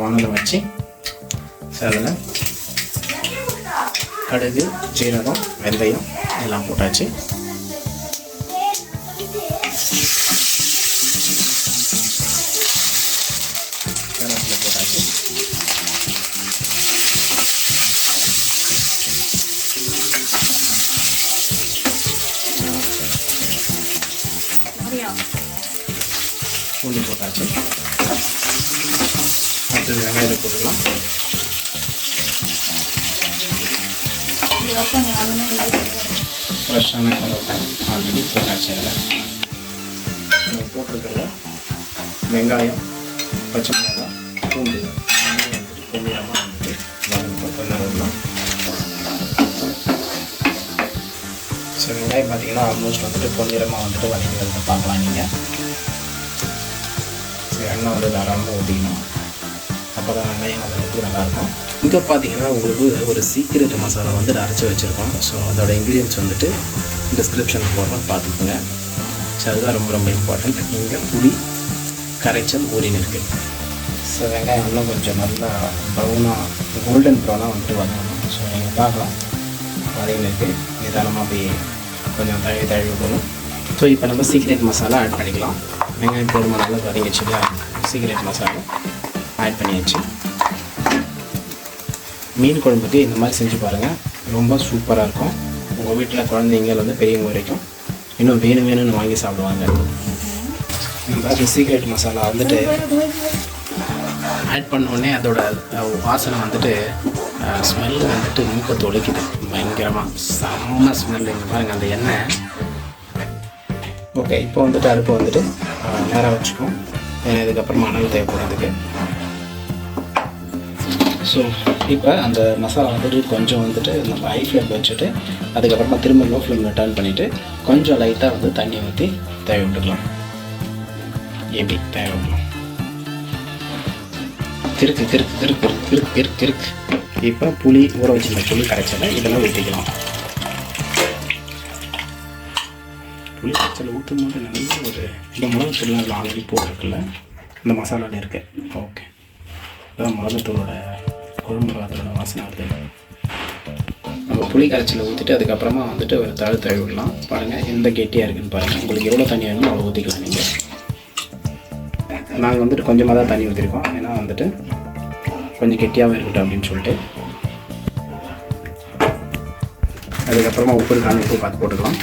வானலை வச்சு அதில் கடுகு, ஜீரகம், வெந்தயம் எல்லாம் போட்டாச்சு. கருவேப்பிலை போட்டாச்சு. பூண்டு போட்டாச்சு. அடுத்தது வெங்காயத்தை போட்டுக்கலாம். ஃப்ரெஷ்ஷான கருவேப்பிலை ஆல்ரெடி போட்டாச்சு. அதில் போட்டிருக்கிறத வெங்காயம், பச்சை மிளகாய், பூண்டு வந்துட்டு பொன்னிறமாக வந்துட்டு வதங்கலாம். ஸோ வெங்காயம் பார்த்தீங்கன்னா ஆல்மோஸ்ட் வந்துட்டு பொன்னிறமாக வந்துட்டு வதங்கிறத பார்க்கலாம் நீங்கள். ஸோ எண்ணெய் வந்து தாராளமாக ஊற்றிக்கணும். அப்போ தான் வெங்காயம் வந்துட்டு நல்லாயிருக்கும். இங்கே பார்த்தீங்கன்னா உங்களுக்கு ஒரு சீக்ரெட் மசாலா வந்து அரைச்சி வச்சுருக்கோம். ஸோ அதோட இன்க்ரீடியன்ஸ் வந்துட்டு டிஸ்கிரிப்ஷனில் போடுறோம், பார்த்துக்கோங்க. ஸோ அதுதான் ரொம்ப ரொம்ப இம்பார்ட்டண்ட். இங்கே புளி கரைச்சல் ஊறின்னு இருக்குது. ஸோ வெங்காயம் இன்னும் கொஞ்சம் நல்லா ப்ரௌனாக கோல்டன் ப்ரௌனாக வந்துட்டு வதங்கணும். ஸோ நீங்கள் பார்க்கலாம் வதங்கின்னு இருக்குது. நிதானமாக போய் கொஞ்சம் தழுவி விடணும். ஸோ இப்போ நம்ம சீக்ரெட் மசாலா ஆட் பண்ணிக்கலாம். வெங்காயம் போடுமா நல்லா வதங்கிச்சு இல்லையா? சீக்ரெட் மசாலா ஆட் பண்ணியாச்சு. மீன் குழம்புக்கு இந்த மாதிரி செஞ்சு பாருங்கள், ரொம்ப சூப்பராக இருக்கும். உங்கள் வீட்டில் குழந்தைங்கலேருந்து பெரியவங்க வரைக்கும் இன்னும் வேணும்னு வாங்கி சாப்பிடுவாங்க. இந்த சீக்ரெட் மசாலா வந்துட்டு ஆட் பண்ணோடனே அதோட வாசனை வந்துட்டு ஸ்மெல்லு வந்துட்டு மூக்கை தொலைக்குது பயங்கரமாக. செம்ம ஸ்மெல்லு. இங்கே பாருங்கள் அந்த எண்ணெய். ஓகே, இப்போ வந்துட்டு அடுப்பு வந்துட்டு நேராக வச்சுக்கோம். ஏன்னா இதுக்கப்புறமா அனல் தேவைப்படுறதுக்கு. ஸோ இப்போ அந்த மசாலா வந்துட்டு கொஞ்சம் வந்துட்டு நம்ம ஹை ஃப்ளேம் வச்சுட்டு அதுக்கப்புறமா திரும்ப லோ ஃப்ளேமில் டர்ன் பண்ணிவிட்டு கொஞ்சம் லைட்டாக வந்து தண்ணி ஊற்றி தேவை விட்டுக்கலாம். எப்படி தேவை விடலாம். கிறுக்கு கிறுக்கு கிறுக்கு கிறுக்கு கிறுக்கு கிறுக்கு. இப்போ புளி ஊற வச்சுருந்த புளி கரைச்சலை இதெல்லாம் ஊற்றிக்கலாம். புளி கரைச்சலை ஊற்றும் போது நல்ல ஒரு இந்த மிளகுத்தூள்லாம் ஆல்ரெடி போட்டிருக்குல்ல, இந்த மசாலாவில் இருக்குது. ஓகே, அதான் மிளகுத்தூளோட குழம்பு அதோட வாசனை வருது. நம்ம புளி கரைச்சலை ஊற்றிட்டு அதுக்கப்புறமா வந்துட்டு ஒரு தழுவி விடலாம். பாருங்கள் எந்த கெட்டியாக இருக்குதுன்னு பாருங்கள். உங்களுக்கு எவ்வளோ தண்ணி வேணுமோ அவ்வளோ ஊற்றிக்கலாம். நீங்கள் நாங்கள் வந்துட்டு கொஞ்சமாக தான் தண்ணி ஊற்றிருக்கோம். ஏன்னா வந்துட்டு கொஞ்சம் கெட்டியாகவும் இருக்கட்டும் அப்படின்னு சொல்லிட்டு. அதுக்கப்புறமா உப்பு இருக்கான உப்பு பார்த்து போட்டுக்கலாம்.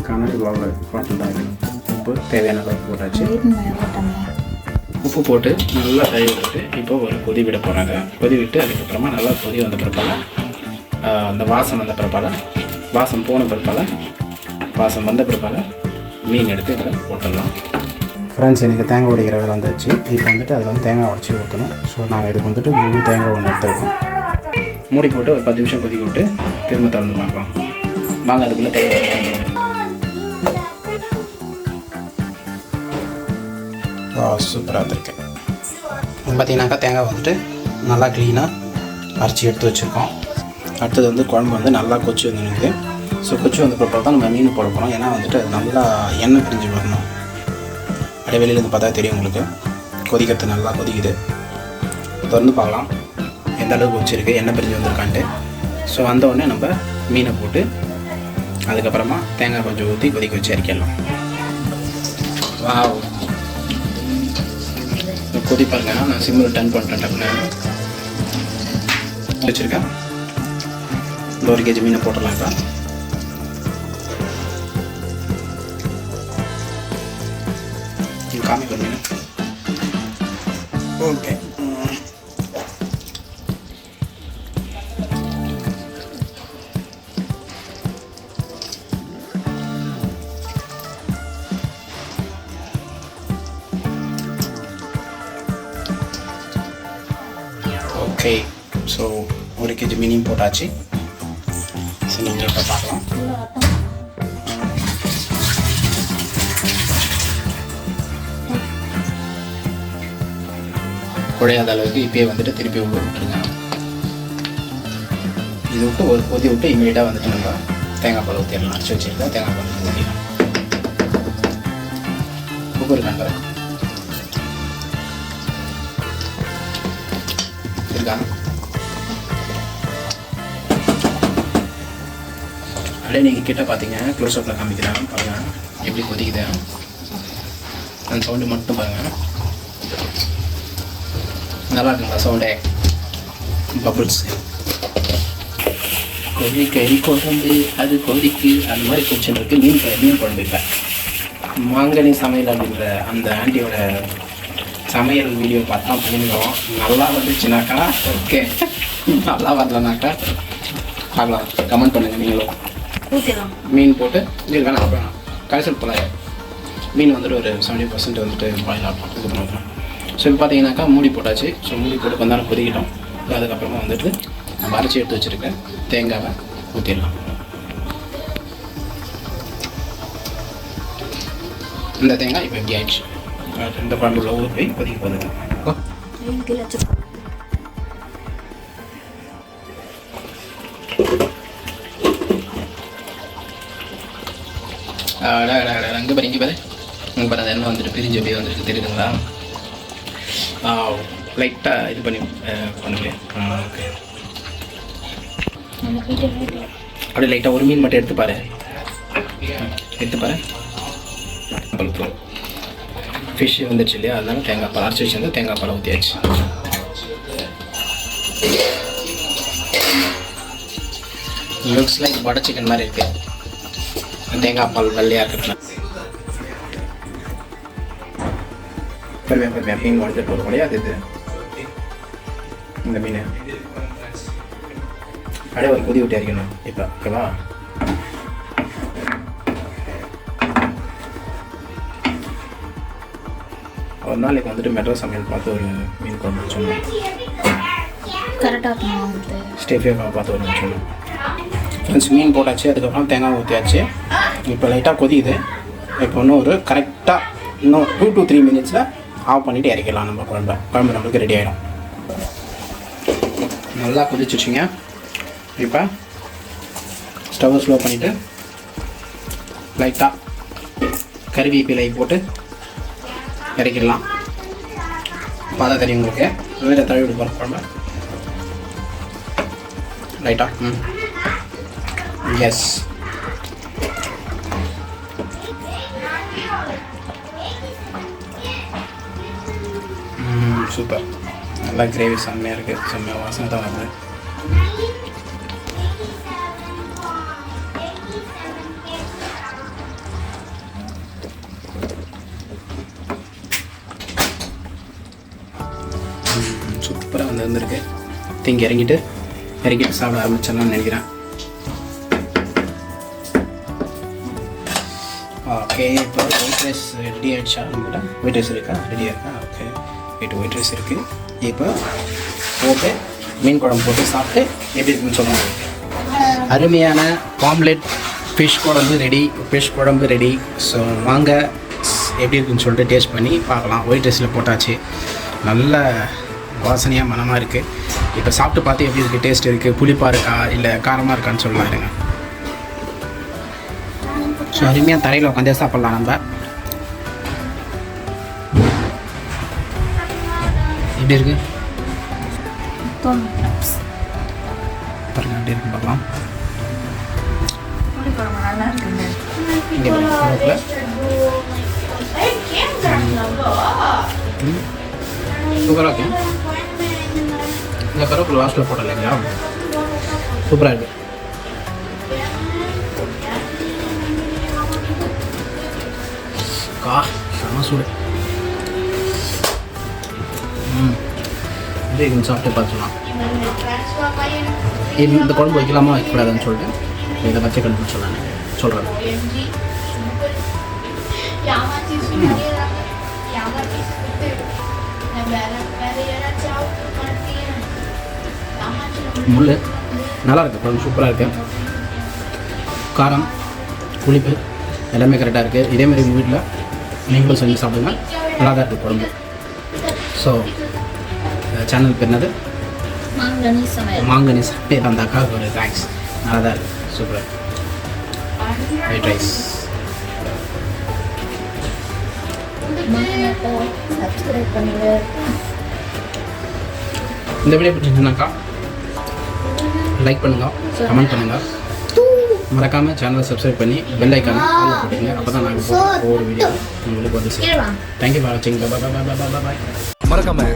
கனடி வாவல் பாட்டு உப்பு தேவையான அளவுக்கு போட்டாச்சு. உப்பு போட்டு நல்லா தயிர் விட்டு இப்போ ஒரு கொதி விட போகிறாங்க. கொதி விட்டு அதுக்கப்புறமா நல்லா கொதி வந்த பிறப்பால் அந்த வாசம் வந்த பிறப்பால் வாசம் போன பிறப்பால் வாசம் வந்த பிறப்பால் மீன் எடுத்து இதில் போட்டுடலாம். ஃப்ரெண்ட்ஸ், எனக்கு தேங்காய் உடைக்கிற வேலை வந்துச்சு. இப்போ வந்துட்டு அதில் வந்து தேங்காய் உடச்சி ஊற்றணும். ஸோ நாங்கள் இதுக்கு வந்துட்டு முழு தேங்காய் ஒன்று எடுத்துருக்கோம். மூடி போட்டு ஒரு 10 நிமிஷம் கொதிக்க விட்டு திரும்ப திறந்து பார்க்கலாம். வாங்க அதுக்குள்ளே தேங்காய் சூப்பராக இருக்குது. பார்த்தீங்கன்னாக்கா தேங்காய் வந்துட்டு நல்லா க்ளீனாக அரைச்சி எடுத்து வச்சுருக்கோம். அடுத்தது வந்து குழம்பு வந்து நல்லா கொச்சி வந்துருக்கு. ஸோ கொச்சி வந்த பிறகு தான் நம்ம மீன் போட போகிறோம். ஏன்னா வந்துட்டு அது நல்லா எண்ணெய் பிரிஞ்சு வரணும். அப்படியே வெளியிலேருந்து பார்த்தா தெரியும் உங்களுக்கு. கொதிக்கிறது நல்லா கொதிக்குது. திறந்து பார்க்கலாம் எந்த அளவுக்கு வச்சுருக்கு, எண்ணெய் பிரிஞ்சு வந்திருக்கான்ட்டு. ஸோ வந்தவுடனே நம்ம மீனை போட்டு அதுக்கப்புறமா தேங்காய் கொஞ்சம் ஊற்றி கொதிக்க வச்சு இறக்கிடலாம். வாவ், கொதி பாருங்க. நான் சிம்மில் டர்ன் பண்ணிட்டேன். டக்குன்னு வச்சுருக்கேன். 1 kg மீனை போட்டுடலாம். இப்போ காமி பண்ணி ஓகே. ஓகே, ஸோ 1 kg மீனையும் போட்டாச்சு. ஸோ நீங்கள் இப்போ பார்க்கலாம். குழையாத அளவுக்கு இப்போயே வந்துட்டு திருப்பி விட்டுருங்க. இது விட்டு ஒரு கொதி விட்டு இமீடியட்டாக வந்துட்டு நம்ம தேங்காய் பால் ஊற்றிடலாம். அரைச்சி வச்சுருந்தா தேங்காய் பால் ஊற்றிடலாம். உப்பு இருக்காங்க. வந்திருக்காங்க. அப்படியே நீங்கள் கிட்ட பார்த்தீங்க க்ளோஸ்அப்பில் காமிக்கிறாங்க பாருங்கள் எப்படி கொதிக்குது. அந்த சவுண்டு மட்டும் பாருங்கள். நல்லா இருக்குங்களா சவுண்டே? பபுள்ஸ் கொதிக்கறி குழம்பு அது கொதிக்கு அந்த மாதிரி கொச்சின் இருக்குது. மீன் குழம்பு இல்லை மாங்கனி சமையல் அப்படின்ற அந்த ஆண்டியோட சமையல் வீடியோ பார்த்தா பண்ணிடுவோம். நல்லா வந்துச்சுனாக்கா ஓகே, நல்லா வரலனாக்கா பார்க்கலாம். கமெண்ட் பண்ணுங்கள் நீங்களும். மீன் போட்டு இது வேணாம் வேணாம் கரைசல் போல மீன் வந்துட்டு ஒரு 70% வந்துட்டு பாயில் ஆகும் இது பண்ணுறோம். ஸோ இப்போ பார்த்தீங்கன்னாக்கா மூடி போட்டாச்சு. ஸோ மூடி போட்டு கொஞ்ச நேரம் கொதிக்கிட்டோம். அதுக்கப்புறமா வந்துட்டு நம்ம அரைச்சி எடுத்து வச்சுருக்கேன் தேங்காவை ஊற்றிடலாம். இந்த தேங்காய் இப்போ எப்படி ஆயிடுச்சு. இந்த குழம்புல ஊற போய் கொதிக்க போகுது. அங்கே பாரு இங்கே பாரு இங்கே பாரு அந்த எண்ணெய் வந்துட்டு பிரிஞ்சு அப்படியே வந்துருக்கு தெரியுதுங்களா? லைட்டாக இது பண்ணி பண்ணுவேன். ஓகே அப்படியே லைட்டாக ஒரு மீன் மட்டும் எடுத்துப்பாரு பழுத்தோம். ஃபிஷ் வந்துடுச்சு இல்லையா, அதனால தேங்காய் பால் அரைச்சி வச்சுருந்து தேங்காய் பால் ஊற்றியாச்சு. லுக்ஸ் லைக் பட்டர் சிக்கன் மாதிரி இருக்கு. தேங்காய் பால் வெள்ளையாக இருக்கிறதுனால மீன் வந்துட்டு ஒரு முடியாது. இது இந்த மீன் அப்படியே ஒரு கொதி விட்டு அரைக்கணும் இப்போ. ஓகேவா? ஒரு நாளைக்கு வந்துட்டு மெட்ராஸ் சமையல் பார்த்து ஒரு மீன் குழம்பு சொன்னோம். கரெக்டாக ஸ்டேஃபியாக பார்த்து ஒரு சொன்னோம். ஃப்ரெண்ட்ஸ் மீன் போட்டாச்சு. அதுக்கப்புறம் தேங்காய் ஊற்றியாச்சு. இப்போ லைட்டாக கொதியுது. இப்போ இன்னும் ஒரு கரெக்டாக இன்னும் 2 to 3 மினிட்ஸில் ஆஃப் பண்ணிவிட்டு இறக்கலாம். நம்ம குழம்பு நம்மளுக்கு ரெடி ஆகிடும். நல்லா கொதிச்சிச்சிங்க. இப்போ ஸ்டவ்வை ஸ்லோ பண்ணிவிட்டு லைட்டாக கறிவேப்பிலை போட்டு இறக்கிடலாம். பார்த்தா தெரியும் உங்களுக்கு. வேறு தடவி விட்டு போகிற குழம்பு லைட்டாக. Yes super. நல்லா கிரேவி செம்மையாக இருக்குது. செம்மையாக வாசனை தான் வருது. சூப்பராக வந்துருக்கு. திங்கி இறங்கிட்டு சாப்பிட ஆரம்பிச்சிடலாம்னு நினைக்கிறேன். ஓகே இப்போ ஒயிட் ரைஸ் ரெடி ஆகிடுச்சா? உங்கள்கிட்ட ஒயிட் ரைஸ் இருக்கா? ரெடியாக இருக்கா? ஓகே ஒயிட் ரைஸ் இருக்குது. இப்போ போட்டு மீன் குழம்பு போட்டு சாப்பிட்டு எப்படி இருக்குன்னு சொல்லுவாங்க. அருமையான பாம்லெட் ஃபிஷ் குழம்பு ரெடி. ஸோ வாங்க எப்படி இருக்குன்னு சொல்லிட்டு டேஸ்ட் பண்ணி பார்க்கலாம். ஒயிட் ரைஸில் போட்டாச்சு. நல்ல வாசனையாக மனமாக இருக்குது. இப்போ சாப்பிட்டு பார்த்து எப்படி இருக்குது, டேஸ்ட் இருக்குது, புளிப்பாக இருக்கா இல்லை காரமாக இருக்கான்னு சொல்லலாம். இருங்க. ஸோ அருமையாக தரையில் உட்காந்தே சாப்பிட்லாம். நம்ம எப்படி இருக்கு பாருங்க, எப்படி இருக்கு பார்க்கலாம். இங்கே சூப்பராக இருக்கு. இந்த கருவேப்பிலை லாஸ்ட்டில் போட்டோம் இல்லைங்களா, சூப்பராக இருக்குது. செம சூடு. இப்படி சாப்பிட்டு பார்த்துக்கலாம். இந்த குழம்பு வைக்கலாமா வைக்கக்கூடாதுன்னு சொல்லிட்டு இதை பச்சை கழுப்பு சொல்கிறேன். முள் நல்லா இருக்குது. குழம்பு சூப்பராக இருக்குது. காரம் புளிப்பு எல்லாமே கரெக்டாக இருக்குது. இதேமாதிரி உங்கள் வீட்டில் நீங்களும் செஞ்சு சாப்பிடுங்க. நல்லா தான் இருக்குது குழம்பு. ஸோ சேனல் பேர் என்னது? மாங்கனி சமையல். அந்த அக்காவுக்கு ஒரு தேங்க்ஸ். நல்லா தான் இருக்குது. சூப்பராக ஒயிட் ரைஸ். இந்த வீடியோ பிடிச்சிருந்தாக்கா லைக் பண்ணுங்கள், கமெண்ட் பண்ணுங்கள், மறக்காமல் சேனலை சப்ஸ்கிரைப் பண்ணி பெல் ஐக்கானை ஆல் போட்டுங்க. அப்போ தான் நாங்கள் ஒவ்வொரு வீடியோ உங்களுக்கு வந்து சேரும். தேங்க்யூ ஃபார் வாட்சிங். பாய். மறக்காம